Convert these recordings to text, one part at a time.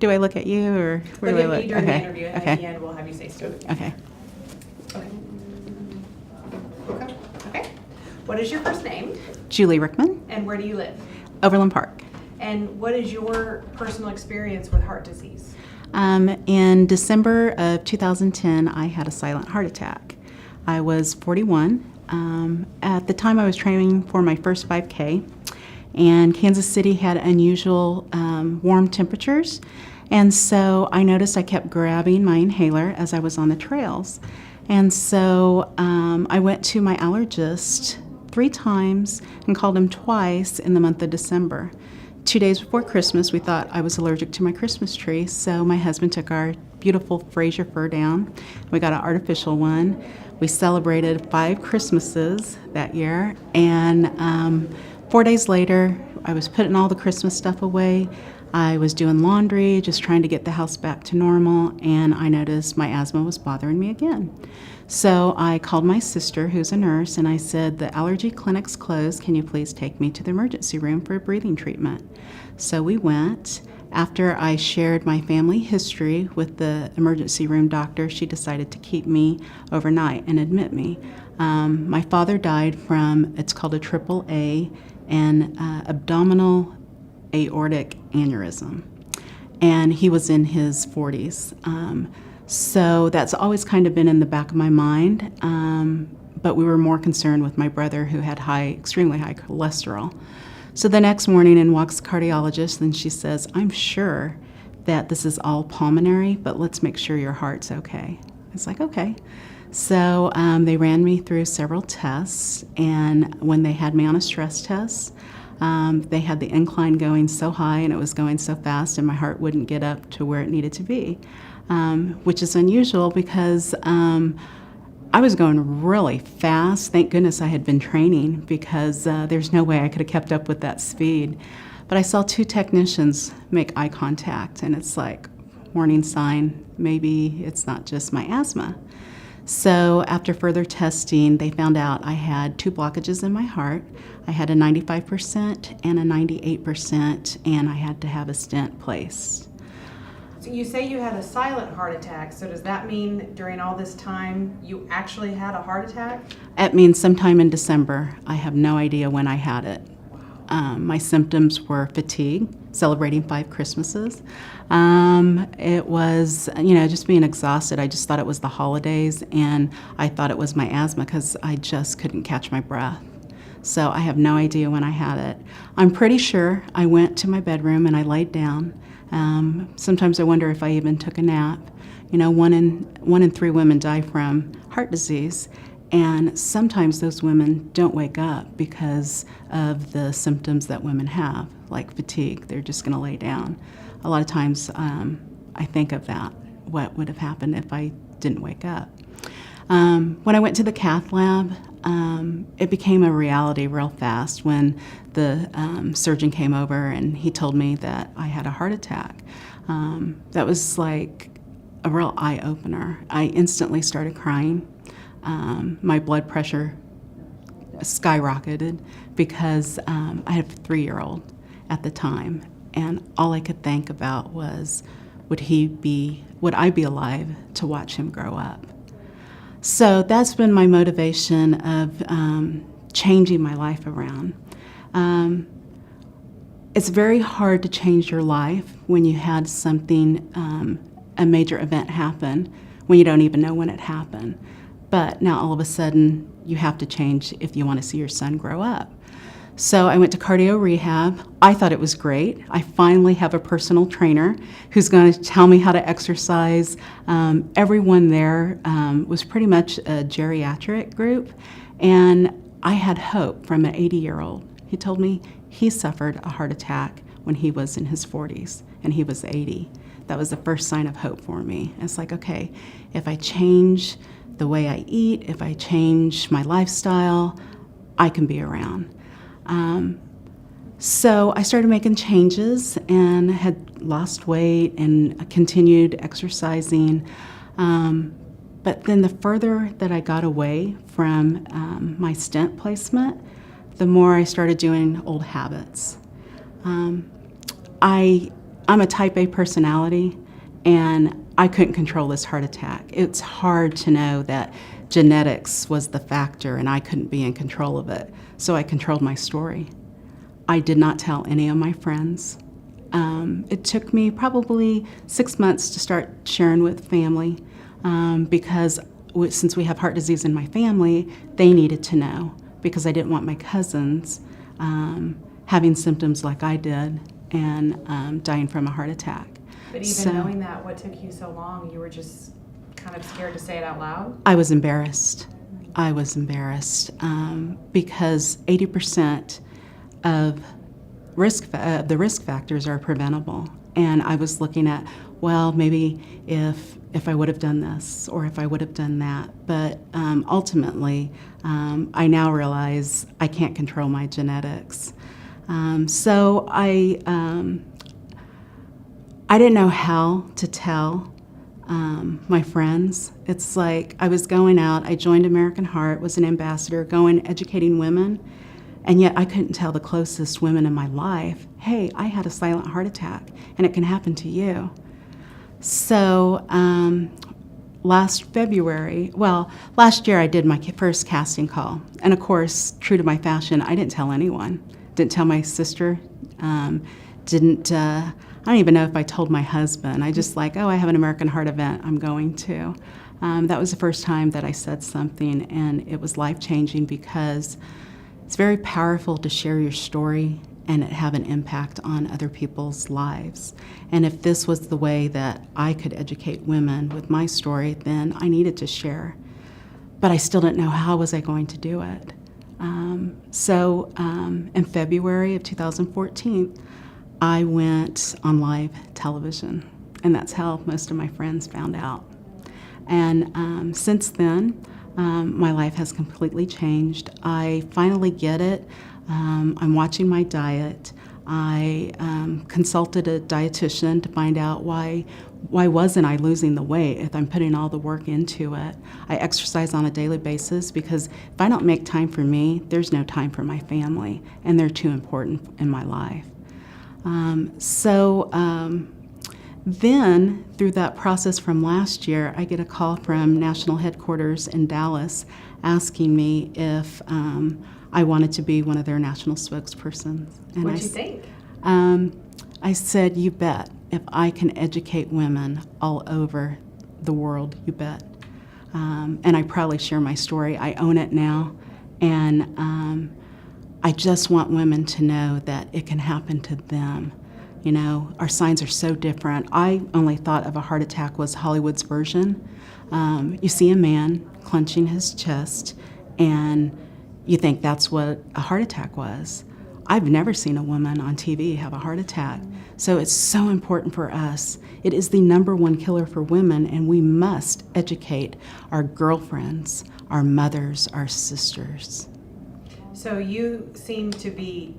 Do I look at you or where do I Look look? at me during the Okay. interview, and Okay. at the end, we'll have you say so. Okay. Okay. Okay. What is your first name, Julie Rickman, and where do you live? Overland Park. And what is your personal experience with heart disease? In December of 2010, I had a silent heart attack. I was 41. At the time, I was training for my first 5K, and Kansas City had unusual warm temperatures. And so I noticed I kept grabbing my inhaler as I was on the trails. And so I went to my allergist 3 times and called him twice in the month of December. 2 days before Christmas, we thought I was allergic to my Christmas tree, so my husband took our beautiful Fraser fir down. We got an artificial one. We celebrated 5 Christmases that year, and 4 days later, I was putting all the Christmas stuff away. I was doing laundry, just trying to get the house back to normal, and I noticed my asthma was bothering me again. So I called my sister, who's a nurse, and I said, the allergy clinic's closed. Can you please take me to the emergency room for a breathing treatment? So we went. After I shared my family history with the emergency room doctor, she decided to keep me overnight and admit me. My father died from, it's called a AAA, an abdominal aortic aneurysm, and he was in his 40s. So that's always kind of been in the back of my mind, but we were more concerned with my brother who had extremely high cholesterol. So the next morning in walks the cardiologist, and she says, I'm sure that this is all pulmonary, but let's make sure your heart's okay. I was like, okay. So they ran me through several tests, and when they had me on a stress test, they had the incline going so high and it was going so fast and my heart wouldn't get up to where it needed to be, which is unusual because I was going really fast. Thank goodness I had been training because there's no way I could have kept up with that speed. But I saw 2 technicians make eye contact, and it's like, warning sign, maybe it's not just my asthma. So after further testing, they found out I had 2 blockages in my heart. I had a 95% and a 98%, and I had to have a stent placed. So you say you had a silent heart attack, so does that mean during all this time you actually had a heart attack? It means sometime in December. I have no idea when I had it. My symptoms were fatigue, celebrating 5 Christmases. It was, just being exhausted. I just thought it was the holidays, and I thought it was my asthma because I just couldn't catch my breath. So I have no idea when I had it. I'm pretty sure I went to my bedroom and I laid down. Sometimes I wonder if I even took a nap. 1 in 3 women die from heart disease. And sometimes those women don't wake up because of the symptoms that women have, like fatigue. They're just going to lay down. A lot of times I think of that, what would have happened if I didn't wake up. When I went to the cath lab, it became a reality real fast when the surgeon came over and he told me that I had a heart attack. That was like a real eye-opener. I instantly started crying. My blood pressure skyrocketed because I had a 3-year-old at the time, and all I could think about was, would I be alive to watch him grow up? So that's been my motivation of changing my life around. It's very hard to change your life when you had something, a major event happen, when you don't even know when it happened. But now all of a sudden, you have to change if you want to see your son grow up. So I went to cardio rehab. I thought it was great. I finally have a personal trainer who's going to tell me how to exercise. Everyone there was pretty much a geriatric group, and I had hope from an 80-year-old. He told me he suffered a heart attack when he was in his 40s, and he was 80. That was the first sign of hope for me. It's like, okay, if I change the way I eat, if I change my lifestyle, I can be around. So I started making changes and had lost weight and continued exercising. But then the further that I got away from my stent placement, the more I started doing old habits. I I'm a type A personality, and I couldn't control this heart attack. It's hard to know that genetics was the factor and I couldn't be in control of it. So I controlled my story. I did not tell any of my friends. It took me probably 6 months to start sharing with family because since we have heart disease in my family, they needed to know because I didn't want my cousins having symptoms like I did and dying from a heart attack. But even knowing that, what took you so long? You were just kind of scared to say it out loud? I was embarrassed. I was embarrassed because 80% of the risk factors are preventable. And I was looking at, well, maybe if I would have done this or if I would have done that. But ultimately, I now realize I can't control my genetics. So I didn't know how to tell my friends. It's like I was going out, I joined American Heart, was an ambassador, going educating women, and yet I couldn't tell the closest women in my life, hey, I had a silent heart attack, and it can happen to you. So last year I did my first casting call, and of course, true to my fashion, I didn't tell anyone. Didn't tell my sister, I don't even know if I told my husband. I just like, oh, I have an American Heart event I'm going to. That was the first time that I said something, and it was life-changing because it's very powerful to share your story and it have an impact on other people's lives. And if this was the way that I could educate women with my story, then I needed to share. But I still didn't know how was I going to do it. So in February of 2014, I went on live television, and that's how most of my friends found out. And since then, my life has completely changed. I finally get it. I'm watching my diet. I consulted a dietitian to find out why wasn't I losing the weight if I'm putting all the work into it. I exercise on a daily basis because if I don't make time for me, there's no time for my family, and they're too important in my life. Then, through that process from last year, I get a call from national headquarters in Dallas asking me if I wanted to be one of their national spokespersons. And What'd you think? I said, you bet. If I can educate women all over the world, you bet. And I proudly share my story. I own it now. And I just want women to know that it can happen to them. You know, our signs are so different. I only thought of a heart attack was Hollywood's version. You see a man clenching his chest, and you think that's what a heart attack was. I've never seen a woman on TV have a heart attack. So it's so important for us. It is the #1 killer for women, and we must educate our girlfriends, our mothers, our sisters. So you seem to be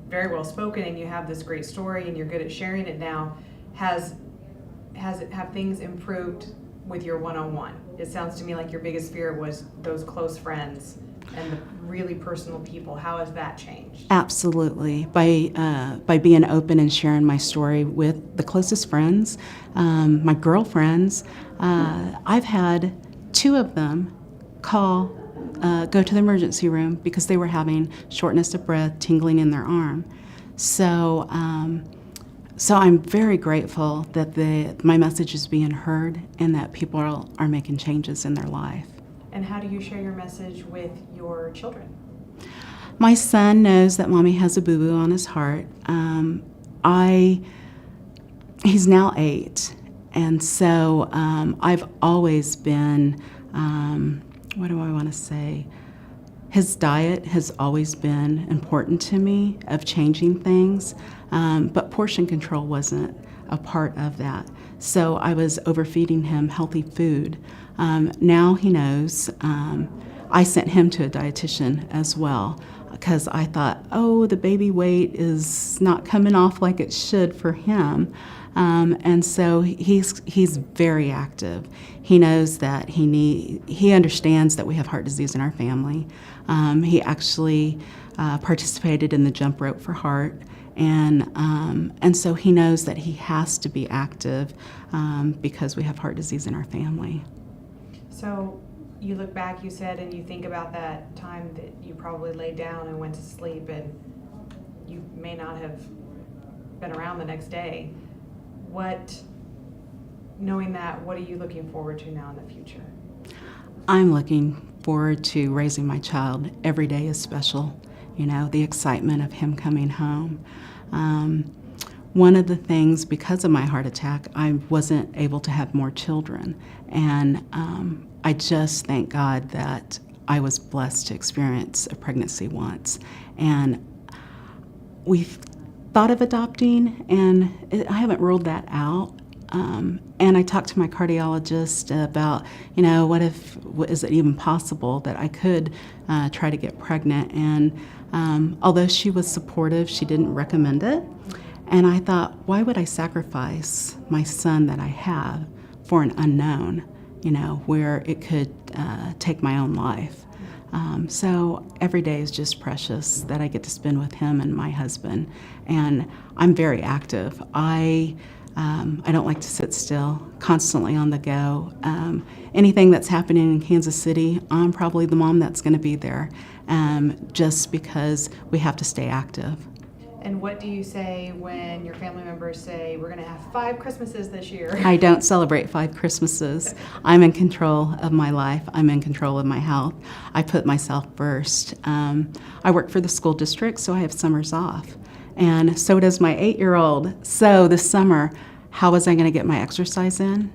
very well spoken, and you have this great story, and you're good at sharing it now. Have things improved with your one-on-one? It sounds to me like your biggest fear was those close friends and the really personal people. How has that changed? Absolutely. By being open and sharing my story with the closest friends, my girlfriends, I've had 2 of them go to the emergency room because they were having shortness of breath, tingling in their arm. So I'm very grateful that my message is being heard and that people are making changes in their life. And how do you share your message with your children? My son knows that Mommy has a boo-boo on his heart. He's now 8, and so I've always been, what do I want to say? His diet has always been important to me, of changing things, but portion control wasn't a part of that. So I was overfeeding him healthy food. Now he knows. I sent him to a dietitian as well because I thought, oh, the baby weight is not coming off like it should for him. And so he's very active. He knows that he understands that we have heart disease in our family. He actually participated in the jump rope for heart, And so he knows that he has to be active because we have heart disease in our family. So you look back, you said, and you think about that time that you probably laid down and went to sleep, and you may not have been around the next day. Knowing that, what are you looking forward to now in the future? I'm looking forward to raising my child. Every day is special, the excitement of him coming home. One of the things, because of my heart attack, I wasn't able to have more children. And I just thank God that I was blessed to experience a pregnancy once. And we've thought of adopting, and I haven't ruled that out. And I talked to my cardiologist about, is it even possible that I could try to get pregnant? And although she was supportive, she didn't recommend it. And I thought, why would I sacrifice my son that I have for an unknown, where it could take my own life? So every day is just precious that I get to spend with him and my husband. And I'm very active. I don't like to sit still, constantly on the go. Anything that's happening in Kansas City, I'm probably the mom that's going to be there, just because we have to stay active. And what do you say when your family members say, we're going to have 5 Christmases this year? I don't celebrate 5 Christmases. I'm in control of my life. I'm in control of my health. I put myself first. I work for the school district, so I have summers off. And so does my 8-year-old. So this summer, how was I going to get my exercise in?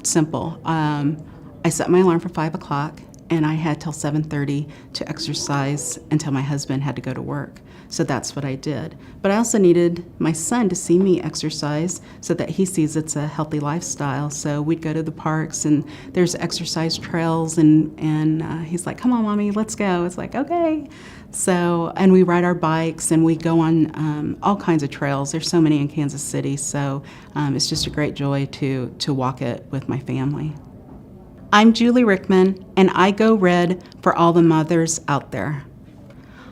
Simple. I set my alarm for 5 o'clock, and I had till 7:30 to exercise until my husband had to go to work. So that's what I did. But I also needed my son to see me exercise so that he sees it's a healthy lifestyle. So we'd go to the parks, and there's exercise trails, and he's like, come on, Mommy, let's go. It's like, okay. So, and we ride our bikes, and we go on all kinds of trails. There's so many in Kansas City, so it's just a great joy to walk it with my family. I'm Julie Rickman, and I go red for all the mothers out there.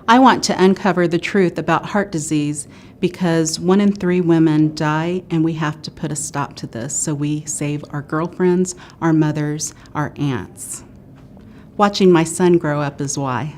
I want to uncover the truth about heart disease because 1 in 3 women die, and we have to put a stop to this so we save our girlfriends, our mothers, our aunts. Watching my son grow up is why.